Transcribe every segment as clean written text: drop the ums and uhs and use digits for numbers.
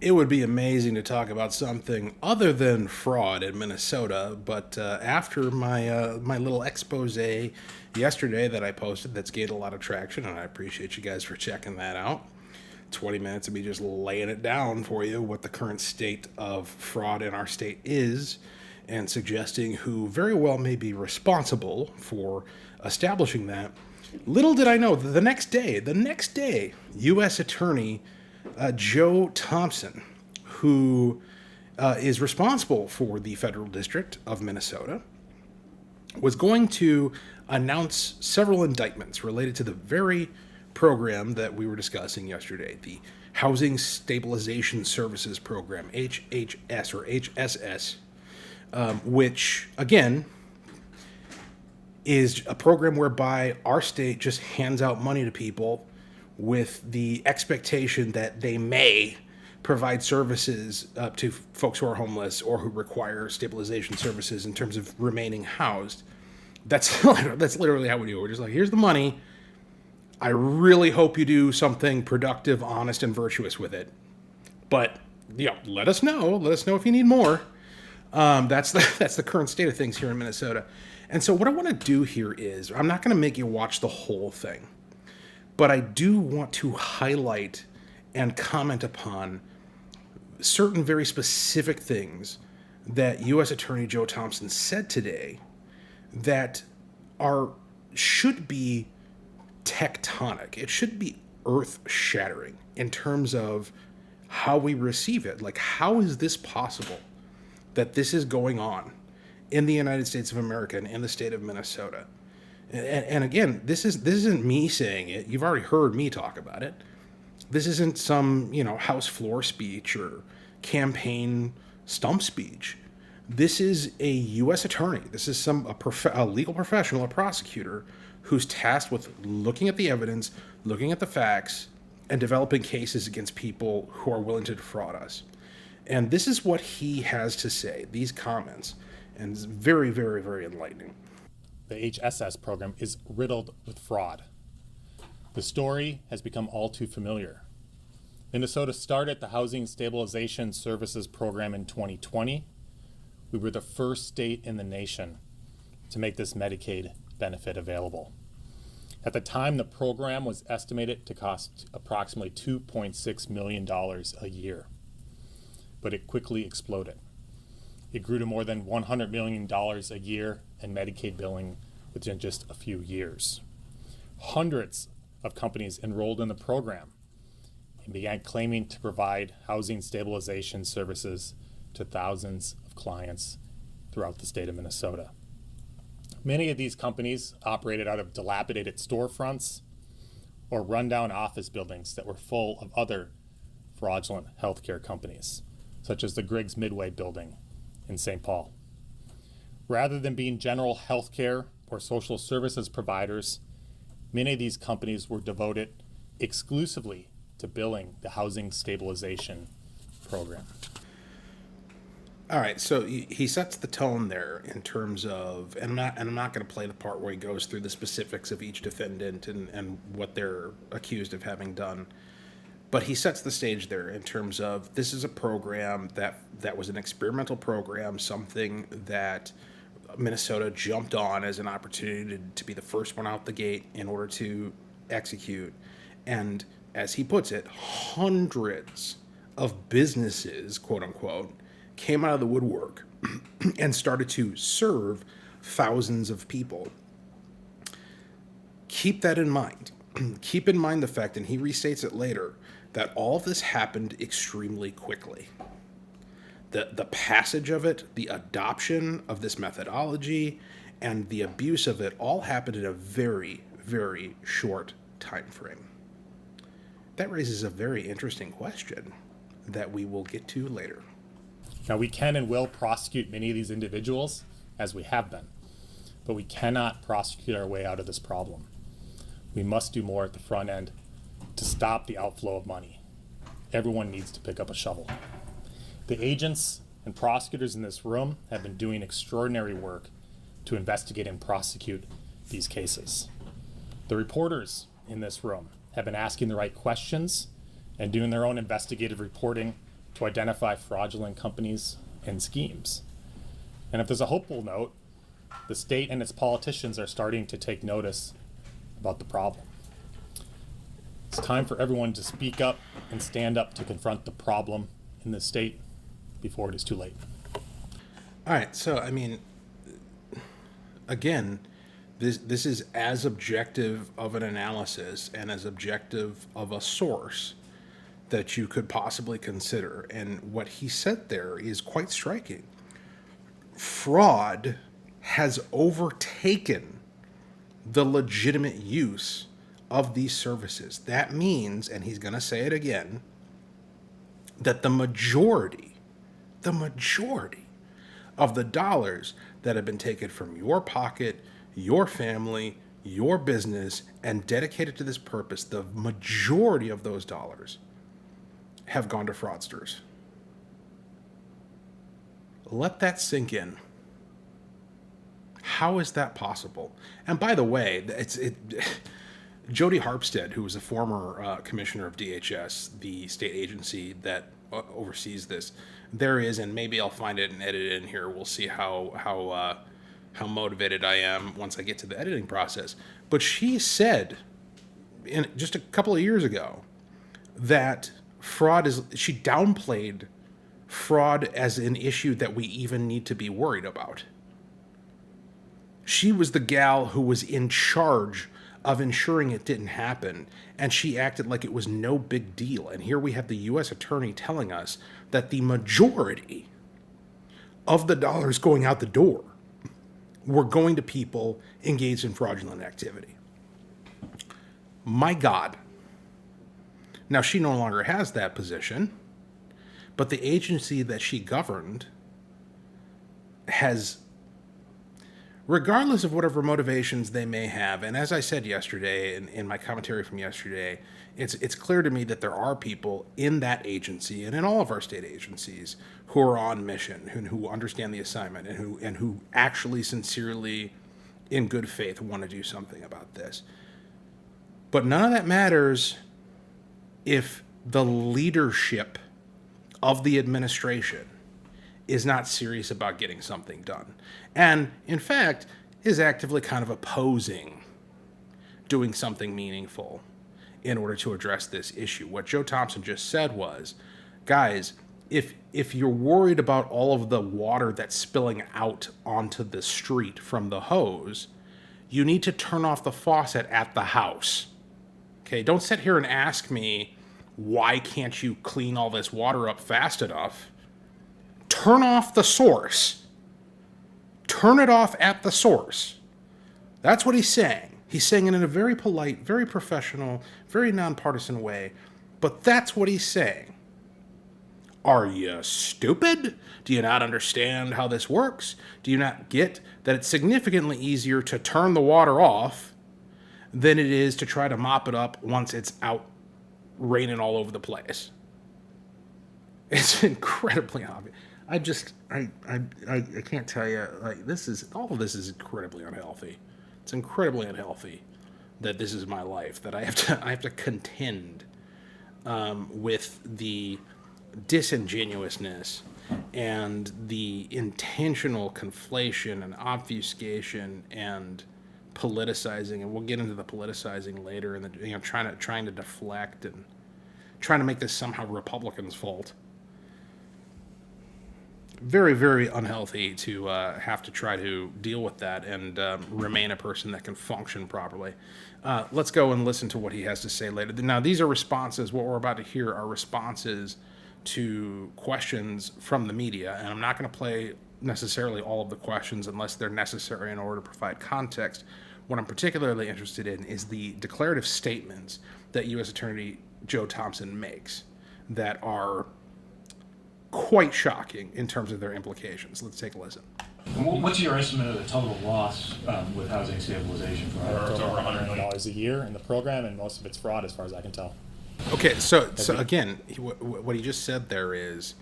It would be amazing to talk about something other than fraud in Minnesota, but after my little expose yesterday that I posted, that's gained a lot of traction, and I appreciate you guys for checking that out. 20 minutes of me just laying it down for you what the current state of fraud in our state is, and suggesting who very well may be responsible for establishing that. Little did I know that the next day, U.S. Attorney Joe Thompson, who is responsible for the federal district of Minnesota, was going to announce several indictments related to the very program that we were discussing yesterday, the Housing Stabilization Services Program, HHS or HSS, which, again, is a program whereby our state just hands out money to people with the expectation that they may provide services to folks who are homeless or who require stabilization services in terms of remaining housed. That's literally how we do it. We're just like, here's the money. I really hope you do something productive, honest, and virtuous with it. But let us know. Let us know if you need more. That's the current state of things here in Minnesota. And so what I want to do here is, I'm not going to make you watch the whole thing, but I do want to highlight and comment upon certain very specific things that U.S. Attorney Joe Thompson said today that should be tectonic. It should be earth-shattering in terms of how we receive it. Like, how is this possible that this is going on in the United States of America and in the state of Minnesota? And again, this isn't me saying it. You've already heard me talk about it. This isn't some, House floor speech or campaign stump speech. This is a U.S. attorney. This is a legal professional, a prosecutor, who's tasked with looking at the evidence, looking at the facts, and developing cases against people who are willing to defraud us. And this is what he has to say, these comments, and it's very, very, very enlightening. The HSS program is riddled with fraud. The story has become all too familiar. Minnesota started the Housing Stabilization Services Program in 2020. We were the first state in the nation to make this Medicaid benefit available. At the time, the program was estimated to cost approximately $2.6 million a year, but it quickly exploded. It grew to more than $100 million a year in Medicaid billing within just a few years. Hundreds of companies enrolled in the program and began claiming to provide housing stabilization services to thousands of clients throughout the state of Minnesota. Many of these companies operated out of dilapidated storefronts or rundown office buildings that were full of other fraudulent healthcare companies, such as the Griggs Midway building in St. Paul. Rather than being general healthcare or social services providers, many of these companies were devoted exclusively to billing the housing stabilization program. All right, so he sets the tone there in terms of, and I'm not going to play the part where he goes through the specifics of each defendant and what they're accused of having done. But he sets the stage there in terms of, this is a program that was an experimental program, something that Minnesota jumped on as an opportunity to be the first one out the gate in order to execute. And as he puts it, hundreds of businesses, quote unquote, came out of the woodwork and started to serve thousands of people. Keep that in mind. Keep in mind the fact, and he restates it later, that all of this happened extremely quickly. The passage of it, the adoption of this methodology, and the abuse of it all happened in a very, very short time frame. That raises a very interesting question that we will get to later. Now, we can and will prosecute many of these individuals, as we have been, but we cannot prosecute our way out of this problem. We must do more at the front end to stop the outflow of money. Everyone needs to pick up a shovel. The agents and prosecutors in this room have been doing extraordinary work to investigate and prosecute these cases. The reporters in this room have been asking the right questions and doing their own investigative reporting to identify fraudulent companies and schemes. And if there's a hopeful note, the state and its politicians are starting to take notice about the problem. It's time for everyone to speak up and stand up to confront the problem in the state before it is too late. All right, so I mean, again, this is as objective of an analysis and as objective of a source that you could possibly consider. And what he said there is quite striking. Fraud has overtaken the legitimate use of these services. That means, and he's going to say it again, that the majority of the dollars that have been taken from your pocket, your family, your business, and dedicated to this purpose, the majority of those dollars have gone to fraudsters. Let that sink in. How is that possible? And by the way, Jody Harpstead, who was a former commissioner of DHS, the state agency that oversees this, there is, and maybe I'll find it and edit it in here. We'll see how motivated I am once I get to the editing process. But she said, just a couple of years ago, that she downplayed fraud as an issue that we even need to be worried about. She was the gal who was in charge of ensuring it didn't happen, and she acted like it was no big deal. And here we have the U.S. attorney telling us that the majority of the dollars going out the door were going to people engaged in fraudulent activity. My God. Now, she no longer has that position, but the agency that she governed has, regardless of whatever motivations they may have, and as I said yesterday in my commentary from yesterday, it's clear to me that there are people in that agency and in all of our state agencies who are on mission, who understand the assignment, and who actually sincerely, in good faith, want to do something about this. But none of that matters if the leadership of the administration is not serious about getting something done. And, in fact, is actively kind of opposing doing something meaningful in order to address this issue. What Joe Thompson just said was, guys, if you're worried about all of the water that's spilling out onto the street from the hose, you need to turn off the faucet at the house. Okay, don't sit here and ask me, why can't you clean all this water up fast enough? Turn off the source. Turn it off at the source. That's what he's saying. He's saying it in a very polite, very professional, very nonpartisan way, but that's what he's saying. Are you stupid? Do you not understand how this works? Do you not get that it's significantly easier to turn the water off than it is to try to mop it up once it's out raining all over the place? It's incredibly obvious. I can't tell you, like, all of this is incredibly unhealthy. It's incredibly unhealthy that this is my life, that I have to contend with the disingenuousness and the intentional conflation and obfuscation and politicizing, and we'll get into the politicizing later, and trying to deflect and trying to make this somehow Republicans' fault. Very, very unhealthy to have to try to deal with that and remain a person that can function properly. Let's go and listen to what he has to say later. Now, these are responses. What we're about to hear are responses to questions from the media, and I'm not going to play necessarily all of the questions unless they're necessary in order to provide context. What I'm particularly interested in is the declarative statements that U.S. Attorney Joe Thompson makes that are quite shocking in terms of their implications. Let's take a listen. What's your estimate of the total loss with housing stabilization for It's over $100 million a year in the program, and most of it's fraud, as far as I can tell. Okay, so again, what he just said there is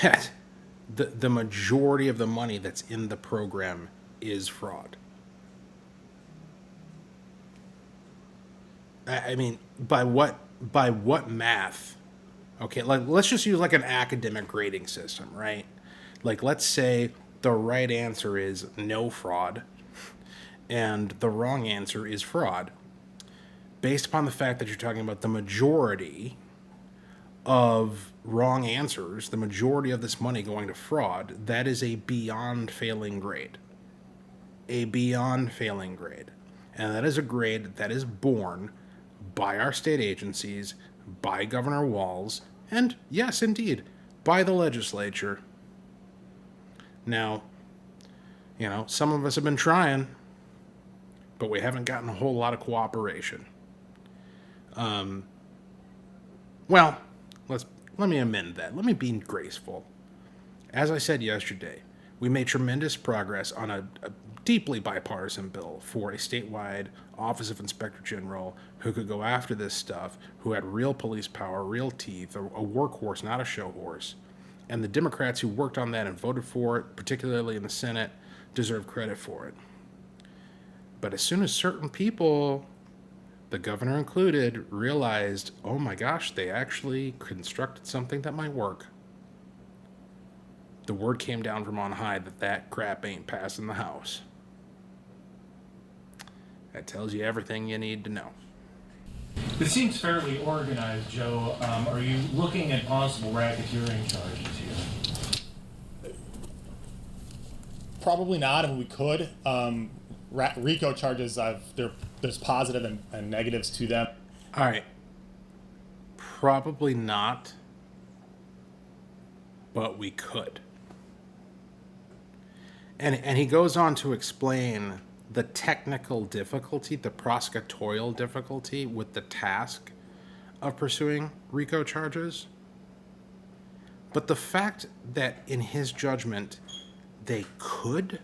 that the majority of the money that's in the program is fraud. I mean, by what math Okay, like let's just use like an academic grading system, right? Like let's say the right answer is no fraud and the wrong answer is fraud. Based upon the fact that you're talking about the majority of wrong answers, the majority of this money going to fraud, that is a beyond failing grade. A beyond failing grade. And that is a grade that is borne by our state agencies, by Governor Walz, and yes, indeed, by the legislature. Now, some of us have been trying, but we haven't gotten a whole lot of cooperation. Well, let me amend that. Let me be graceful. As I said yesterday, we made tremendous progress on a deeply bipartisan bill for a statewide Office of Inspector General who could go after this stuff, who had real police power, real teeth, a workhorse, not a show horse. And the Democrats who worked on that and voted for it, particularly in the Senate, deserve credit for it. But as soon as certain people, the governor included, realized, oh my gosh, they actually constructed something that might work, the word came down from on high that that crap ain't passing the House. That tells you everything you need to know. It seems fairly organized, Joe. Are you looking at possible racketeering charges here? Probably not, and we could. RICO charges, there's positive and negatives to them. All right. Probably not, but we could. And he goes on to explain the technical difficulty, the prosecutorial difficulty with the task of pursuing RICO charges. But the fact that in his judgment they could,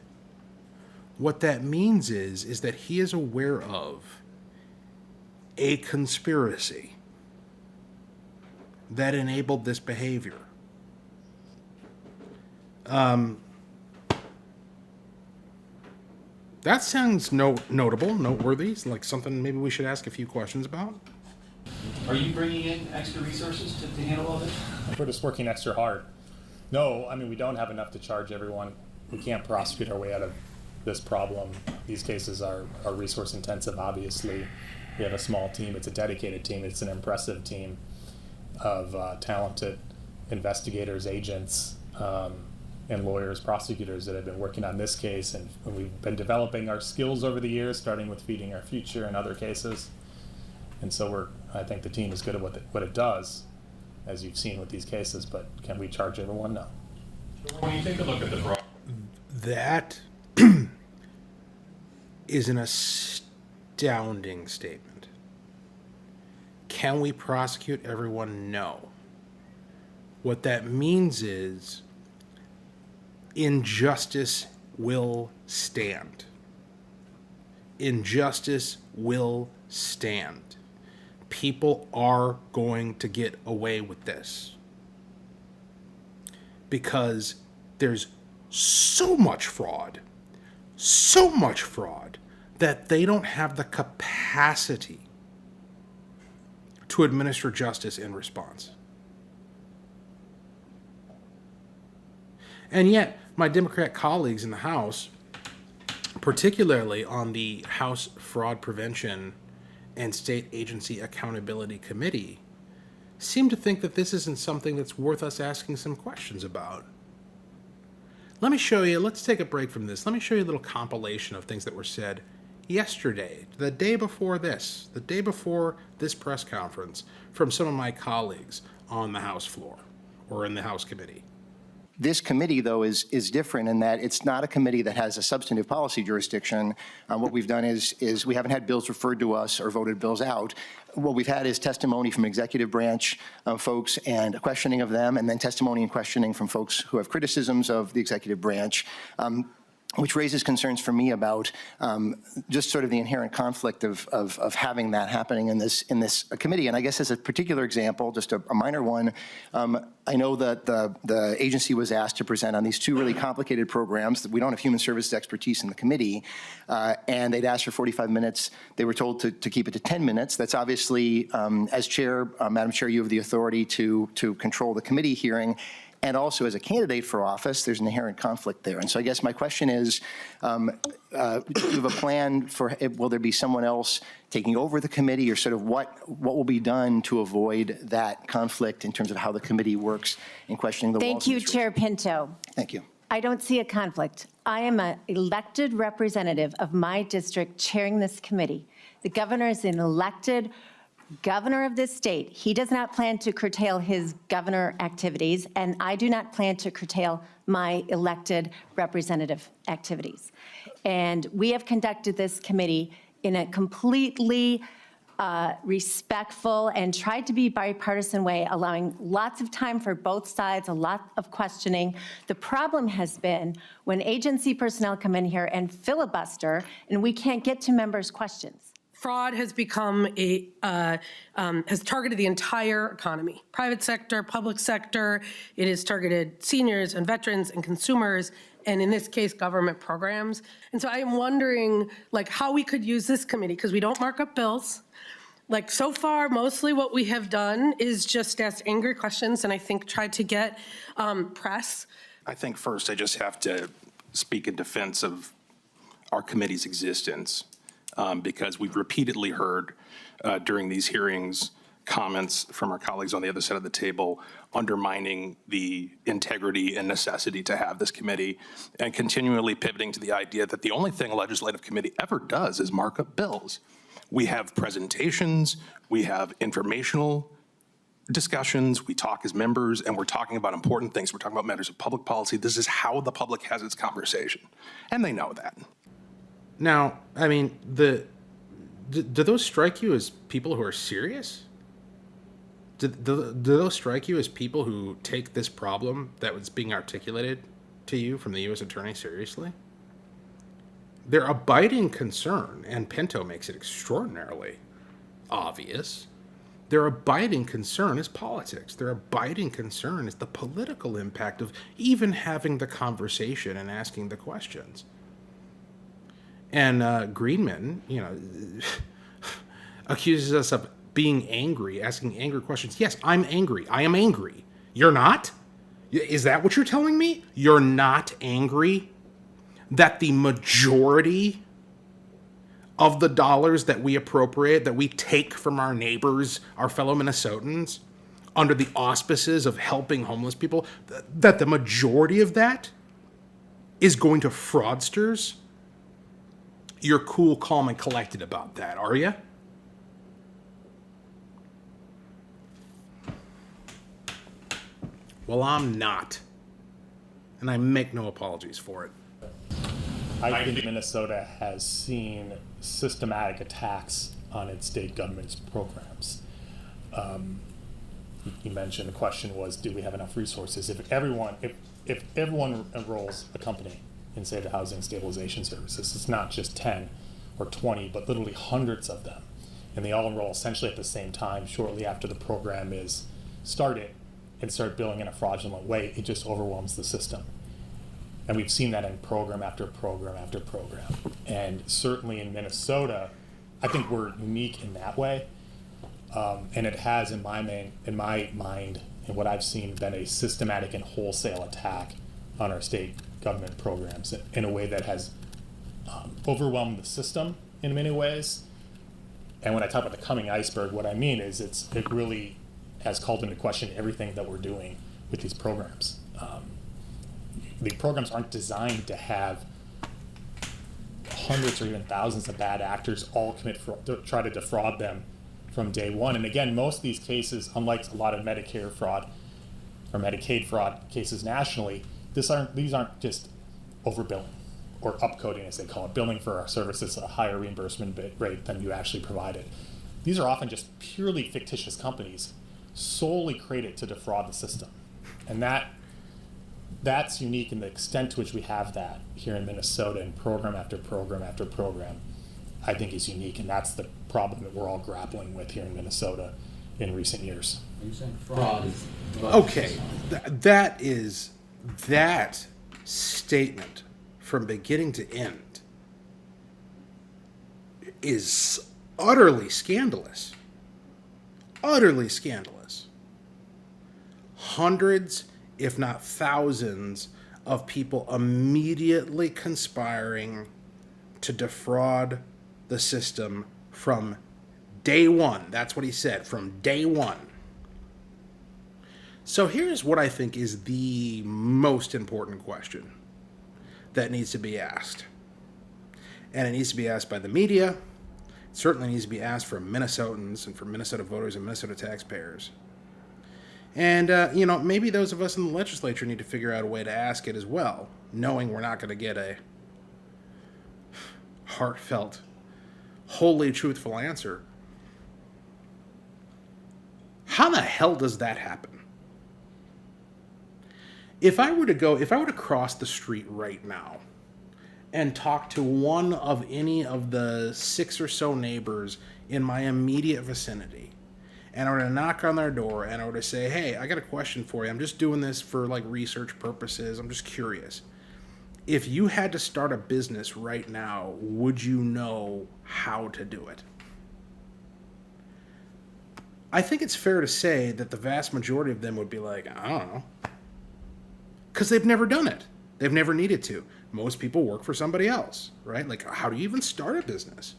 what that means is that he is aware of a conspiracy that enabled this behavior. That sounds notable, noteworthy, like something maybe we should ask a few questions about. Are you bringing in extra resources to handle all this? We're just working extra hard. No, I mean, we don't have enough to charge everyone. We can't prosecute our way out of this problem. These cases are resource intensive, obviously. We have a small team. It's a dedicated team. It's an impressive team of talented investigators, agents, and lawyers, prosecutors that have been working on this case. And we've been developing our skills over the years, starting with Feeding Our Future and other cases. And so I think the team is good at what it does, as you've seen with these cases, but can we charge everyone? No. When you take a look at the fraud, That is an astounding statement. Can we prosecute everyone? No. What that means is injustice will stand. Injustice will stand. People are going to get away with this because there's so much fraud that they don't have the capacity to administer justice in response. And yet, my Democrat colleagues in the House, particularly on the House Fraud Prevention and State Agency Accountability Committee, seem to think that this isn't something that's worth us asking some questions about. Let me show you, let's take a break from this. Let me show you a little compilation of things that were said yesterday, the day before this press conference, from some of my colleagues on the House floor or in the House committee. This committee, though, is different in that it's not a committee that has a substantive policy jurisdiction. What we've done is we haven't had bills referred to us or voted bills out. What we've had is testimony from executive branch folks and questioning of them, and then testimony and questioning from folks who have criticisms of the executive branch. which raises concerns for me about just sort of the inherent conflict of having that happening in this committee. And I guess as a particular example, just a minor one, I know that the agency was asked to present on these two really complicated programs. We don't have human services expertise in the committee, and they'd asked for 45 minutes. They were told to keep it to 10 minutes. That's obviously, as chair, Madam Chair, you have the authority to control the committee hearing. And also, as a candidate for office, there's an inherent conflict there. And so I guess my question is, do you have a plan for, will there be someone else taking over the committee, or sort of what will be done to avoid that conflict in terms of how the committee works in questioning the Thank walls? you, Chair Pinto. Thank you. I don't see a conflict. I am an elected representative of my district chairing this committee. The governor is an elected governor of this state. He does not plan to curtail his governor activities, and I do not plan to curtail my elected representative activities. And we have conducted this committee in a completely respectful and tried to be bipartisan way, allowing lots of time for both sides, a lot of questioning. The problem has been when agency personnel come in here and filibuster, and we can't get to members' questions. Fraud has become has targeted the entire economy, private sector, public sector. It has targeted seniors and veterans and consumers, and in this case, government programs. And so I am wondering, like, how we could use this committee, because we don't mark up bills. Like, so far, mostly what we have done is just ask angry questions, and I think tried to get press. I think first I just have to speak in defense of our committee's existence. Because we've repeatedly heard during these hearings comments from our colleagues on the other side of the table undermining the integrity and necessity to have this committee, and continually pivoting to the idea that the only thing a legislative committee ever does is mark up bills. We have presentations, we have informational discussions, we talk as members, and we're talking about important things. We're talking about matters of public policy. This is how the public has its conversation, and they know that. Now, I mean, do those strike you as people who are serious? Do those strike you as people who take this problem that was being articulated to you from the U.S. Attorney seriously? Their abiding concern, and Pinto makes it extraordinarily obvious, their abiding concern is politics. Their abiding concern is the political impact of even having the conversation and asking the questions. And Greenman, accuses us of being angry, asking angry questions. Yes, I'm angry. I am angry. You're not? Is that what you're telling me? You're not angry that the majority of the dollars that we appropriate, that we take from our neighbors, our fellow Minnesotans, under the auspices of helping homeless people, that the majority of that is going to fraudsters? You're cool, calm, and collected about that, are you? Well, I'm not. And I make no apologies for it. I think Minnesota has seen systematic attacks on its state government's programs. You mentioned the question was, do we have enough resources? If everyone enrolls a company in, say, the Housing Stabilization Services, it's not just 10 or 20, but literally hundreds of them. And they all enroll essentially at the same time, shortly after the program is started, and start billing in a fraudulent way. It just overwhelms the system. And we've seen that in program after program after program. And certainly in Minnesota, I think we're unique in that way. And it has, in my mind, and what I've seen, been a systematic and wholesale attack on our state government programs in a way that has overwhelmed the system in many ways. And when I talk about the coming iceberg, what I mean is it really has called into question everything that we're doing with these programs. The programs aren't designed to have hundreds or even thousands of bad actors all commit fraud, to try to defraud them from day one. And again, most of these cases, unlike a lot of Medicare fraud or Medicaid fraud cases nationally, these aren't just overbilling or upcoding, as they call it, billing for our services at a higher reimbursement rate than you actually provided. These are often just purely fictitious companies solely created to defraud the system. And that That's unique in the extent to which we have that here in Minnesota, and program after program after program, I think is unique, and that's the problem that we're all grappling with here in Minnesota in recent years. Are you saying fraud is? Okay, that statement from beginning to end is utterly scandalous. Utterly scandalous. Hundreds, if not thousands, of people immediately conspiring to defraud the system from day one. That's what he said, from day one. So here's what I think is the most important question that needs to be asked. And it needs to be asked by the media. It certainly needs to be asked from Minnesotans and from Minnesota voters and Minnesota taxpayers. And, maybe those of us in the legislature need to figure out a way to ask it as well, knowing we're not going to get a heartfelt, wholly truthful answer. How the hell does that happen? If I were to cross the street right now and talk to one of any of the 6 or so neighbors in my immediate vicinity, and I were to knock on their door and I were to say, hey, I got a question for you. I'm just doing this for research purposes. I'm just curious. If you had to start a business right now, would you know how to do it? I think it's fair to say that the vast majority of them would be like, I don't know. Because they've never done it. They've never needed to. Most people work for somebody else, right? How do you even start a business?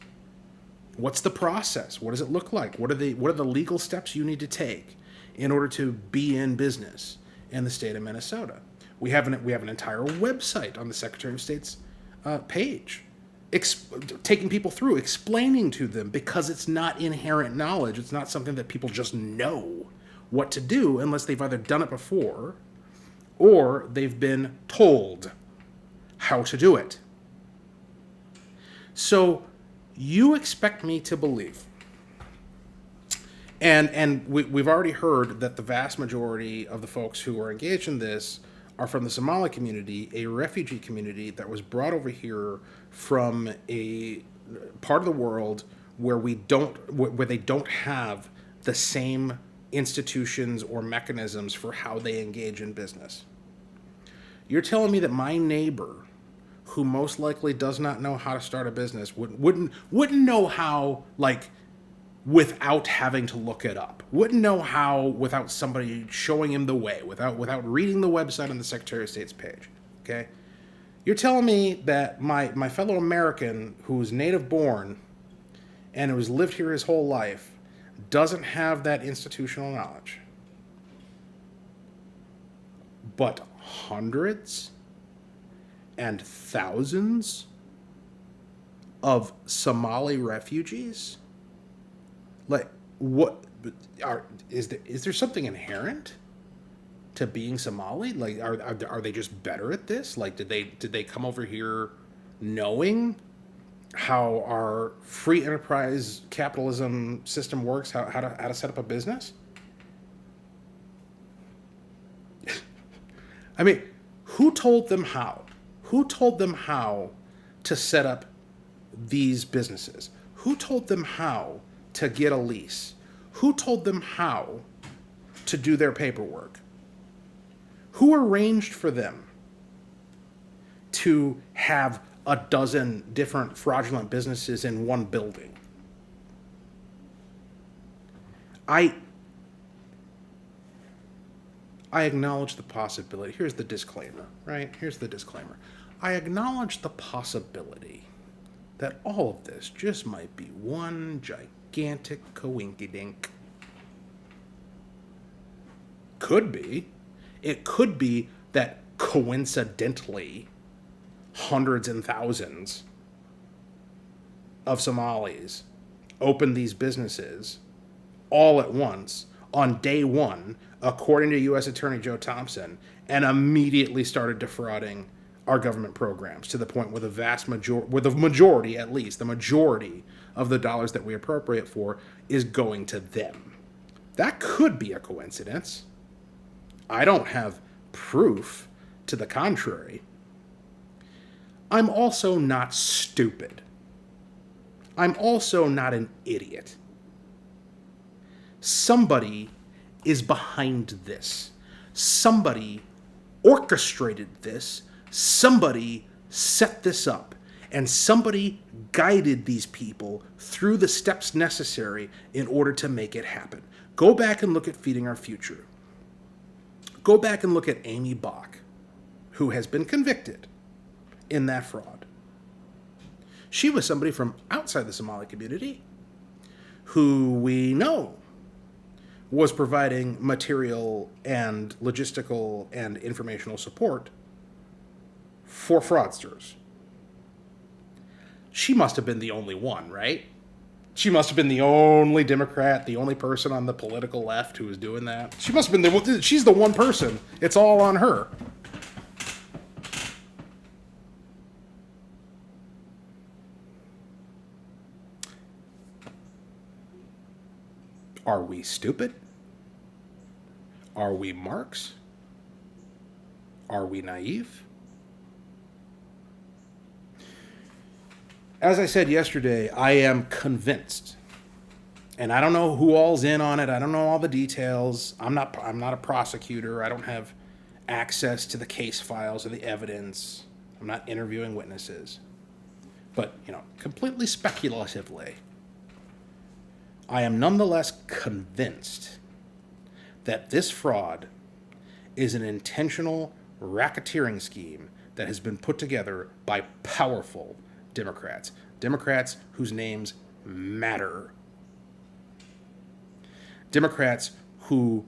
What's the process? What does it look like? What are the legal steps you need to take in order to be in business in the state of Minnesota? We have an entire website on the Secretary of State's page, taking people through, explaining to them, because it's not inherent knowledge. It's not something that people just know what to do unless they've either done it before or they've been told how to do it. So you expect me to believe, and we've already heard that the vast majority of the folks who are engaged in this are from the Somali community, a refugee community that was brought over here from a part of the world where they don't have the same institutions or mechanisms for how they engage in business. You're telling me that my neighbor, who most likely does not know how to start a business, wouldn't know how, without having to look it up, wouldn't know how without somebody showing him the way, without reading the website on the Secretary of State's page, okay? You're telling me that my fellow American who's native born and who's lived here his whole life doesn't have that institutional knowledge. But hundreds and thousands of Somali refugees? Is there something inherent to being Somali? Are they just better at this? Did they come over here knowing how our free enterprise capitalism system works, how to set up a business? I mean, who told them how? Who told them how to set up these businesses? Who told them how to get a lease? Who told them how to do their paperwork? Who arranged for them to have a dozen different fraudulent businesses in one building? I acknowledge the possibility. Here's the disclaimer, right? Here's the disclaimer. I acknowledge the possibility that all of this just might be one gigantic coinkydink. Could be. It could be that coincidentally hundreds and thousands of Somalis opened these businesses all at once on day one, according to U.S. Attorney Joe Thompson, and immediately started defrauding our government programs to the point where the majority of the dollars that we appropriate for is going to them. That could be a coincidence. I don't have proof to the contrary, I'm also not stupid. I'm also not an idiot. Somebody is behind this. Somebody orchestrated this. Somebody set this up. And somebody guided these people through the steps necessary in order to make it happen. Go back and look at Feeding Our Future. Go back and look at Amy Bach, who has been convicted in that fraud. She was somebody from outside the Somali community who we know was providing material and logistical and informational support for fraudsters. She must have been the only one, right? She must have been the only Democrat, the only person on the political left who was doing that. She must have been she's the one person. It's all on her. Are we stupid? Are we marks? Are we naive? As I said yesterday, I am convinced, and I don't know who all's in on it. I don't know all the details. I'm not a prosecutor. I don't have access to the case files or the evidence. I'm not interviewing witnesses. But, completely speculatively, I am nonetheless convinced that this fraud is an intentional racketeering scheme that has been put together by powerful Democrats. Democrats whose names matter. Democrats who,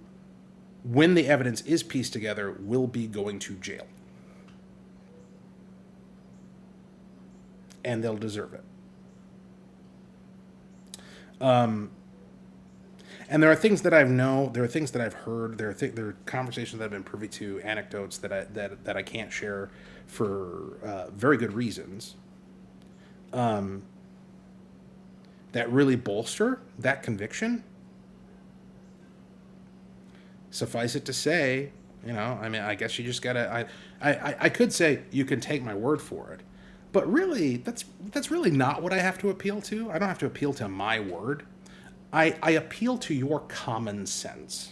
when the evidence is pieced together, will be going to jail. And they'll deserve it. And there are things that there are things that I've heard, there are conversations that I've been privy to, anecdotes that I can't share for very good reasons, that really bolster that conviction. Suffice it to say, I guess you just gotta, I could say you can take my word for it, but really, that's really not what I have to appeal to. I don't have to appeal to my word. I appeal to your common sense.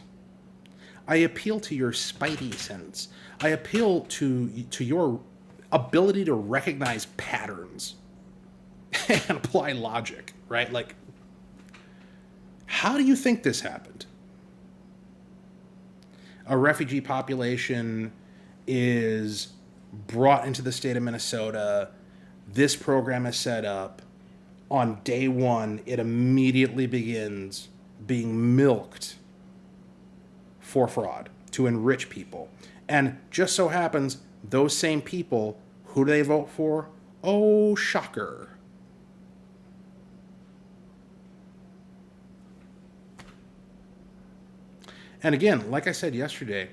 I appeal to your spidey sense. I appeal to your ability to recognize patterns and apply logic, right? Like, how do you think this happened? A refugee population is brought into the state of Minnesota. This program is set up. On day one, it immediately begins being milked for fraud to enrich people. And just so happens, those same people, who do they vote for? Oh, shocker. And again, like I said yesterday,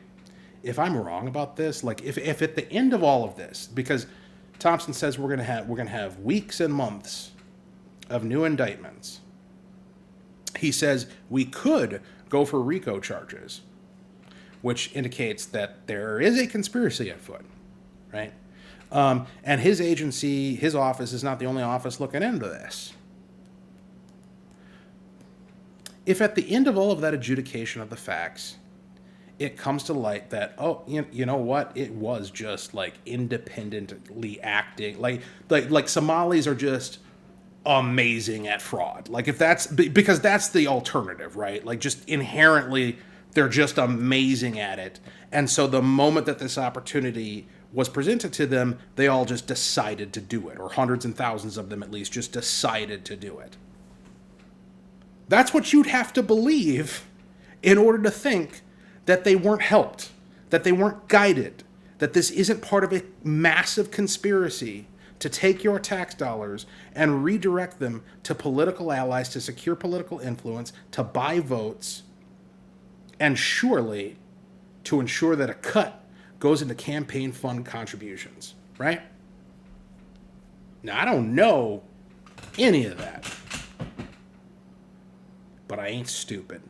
if I'm wrong about this, like if at the end of all of this, because Thompson says we're gonna have weeks and months of new indictments. He says we could go for RICO charges, which indicates that there is a conspiracy afoot, right? And his agency, his office, is not the only office looking into this. If at the end of all of that adjudication of the facts, it comes to light that, oh, you know what? It was just like independently acting, like Somalis are just amazing at fraud. Like if that's, because that's the alternative, right? Like just inherently, they're just amazing at it. And so the moment that this opportunity was presented to them, they all just decided to do it, or hundreds and thousands of them at least just decided to do it. That's what you'd have to believe in order to think that they weren't helped, that they weren't guided, that this isn't part of a massive conspiracy to take your tax dollars and redirect them to political allies, to secure political influence, to buy votes, and surely to ensure that a cut goes into campaign fund contributions, right? Now, I don't know any of that, but I ain't stupid.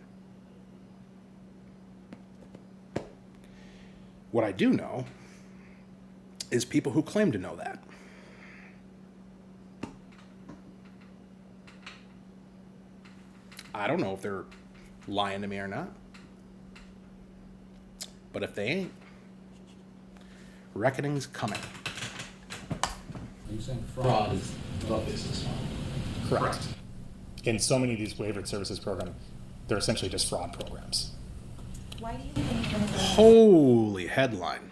What I do know is people who claim to know that. I don't know if they're lying to me or not. But if they ain't, reckoning's coming. Are you saying fraud is the business model? Correct. In so many of these waivered services programs, they're essentially just fraud programs. Why do you think that Holy headline.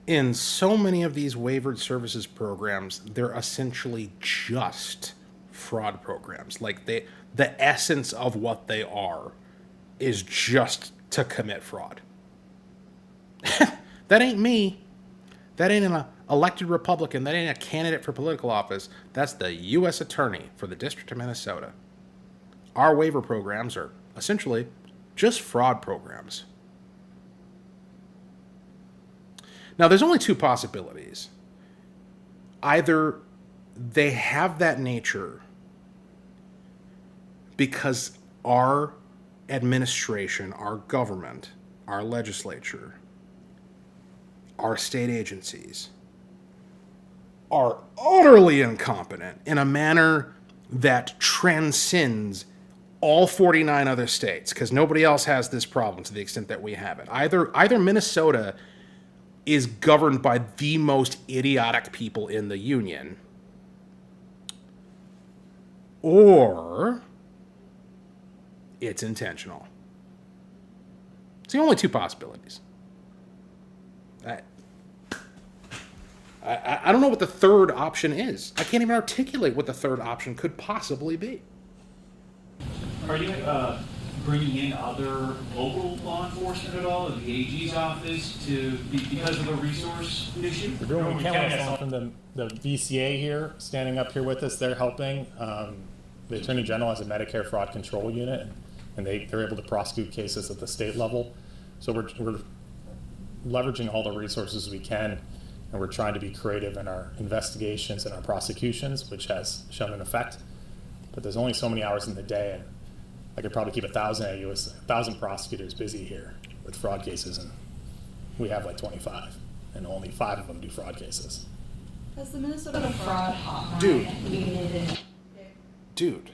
In so many of these waivered services programs, they're essentially just fraud programs. Like the essence of what they are is just to commit fraud. That ain't me. That ain't an elected Republican. That ain't a candidate for political office. That's the U.S. Attorney for the District of Minnesota. Our waiver programs are essentially just fraud programs. Now, there's only two possibilities. Either they have that nature because our administration, our government, our legislature, our state agencies are utterly incompetent in a manner that transcends all 49 other states, because nobody else has this problem to the extent that we have it. Either Minnesota is governed by the most idiotic people in the union, or it's intentional. It's the only two possibilities. I don't know what the third option is. I can't even articulate what the third option could possibly be. Are you bringing in other local law enforcement at all, the AG's office, because of the resource issue? We're doing what we can with some from the VCA here, standing up here with us. They're helping. The Attorney General has a Medicare fraud control unit, and they're able to prosecute cases at the state level. So we're leveraging all the resources we can, and we're trying to be creative in our investigations and our prosecutions, which has shown an effect. But there's only so many hours in the day, and I could probably keep 1,000 prosecutors busy here with fraud cases, and we have like 25, and only 5 of them do fraud cases. has the Minnesota fraud hotline Dude,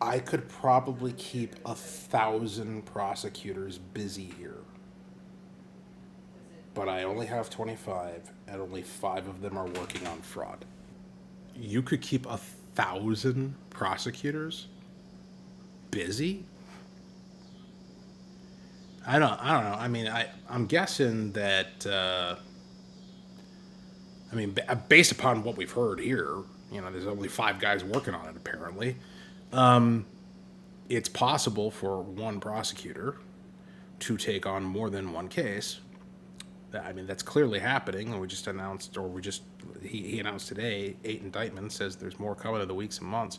I could probably keep 1,000 prosecutors busy here. But I only have 25, and only 5 of them are working on fraud. You could keep 1,000 prosecutors busy? I don't know. I mean, I'm guessing that, based upon what we've heard here, there's only 5 guys working on it, apparently. It's possible for one prosecutor to take on more than one case. I mean, that's clearly happening, and he announced today 8 indictments, says there's more coming in the weeks and months.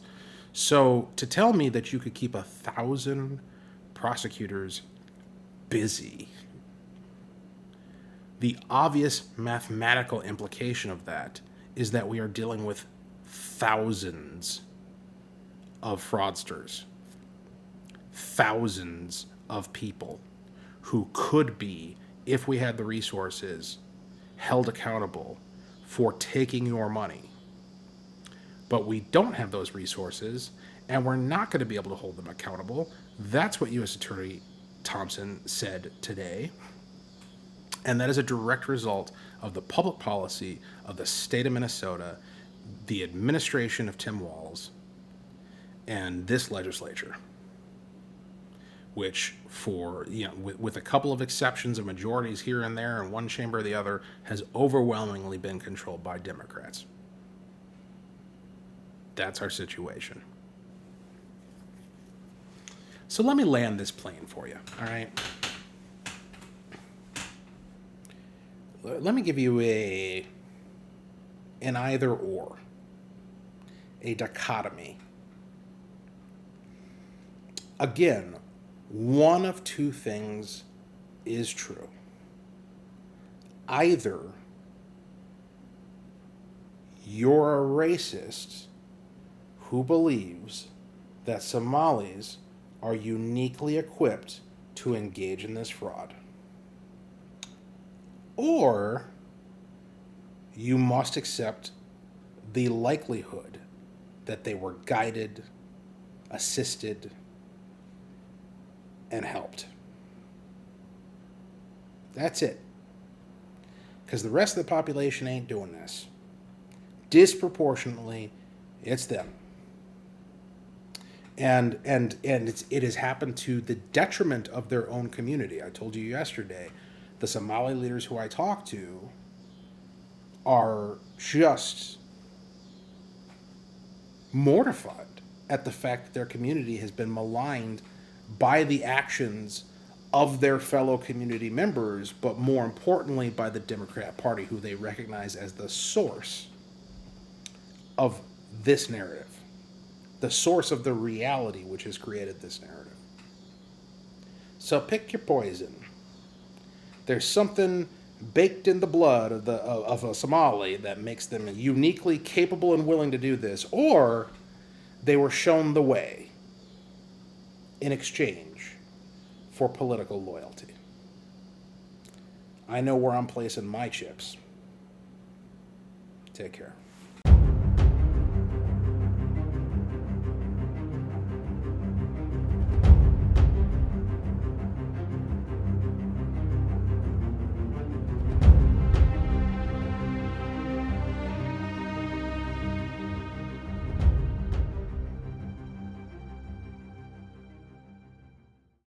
So to tell me that you could keep 1,000 prosecutors busy, the obvious mathematical implication of that is that we are dealing with thousands of fraudsters, thousands of people who could be, if we had the resources, held accountable for taking your money. But we don't have those resources, and we're not going to be able to hold them accountable. That's what U.S. Attorney Thompson said today. And that is a direct result of the public policy of the state of Minnesota, the administration of Tim Walz, and this legislature, which with a couple of exceptions of majorities here and there in one chamber or the other, has overwhelmingly been controlled by Democrats. That's our situation. So let me land this plane for you, all right? Let me give you an either or, a dichotomy. Again, one of two things is true. Either you're a racist who believes that Somalis are uniquely equipped to engage in this fraud, or you must accept the likelihood that they were guided, assisted, and helped. That's it. Because the rest of the population ain't doing this. Disproportionately, it's them. And it has happened to the detriment of their own community. I told you yesterday, the Somali leaders who I talked to are just mortified at the fact that their community has been maligned by the actions of their fellow community members, but more importantly by the Democrat Party, who they recognize as the source of this narrative, the source of the reality which has created this narrative. So pick your poison. There's something baked in the blood of a Somali that makes them uniquely capable and willing to do this, or they were shown the way in exchange for political loyalty. I know where I'm placing my chips. Take care.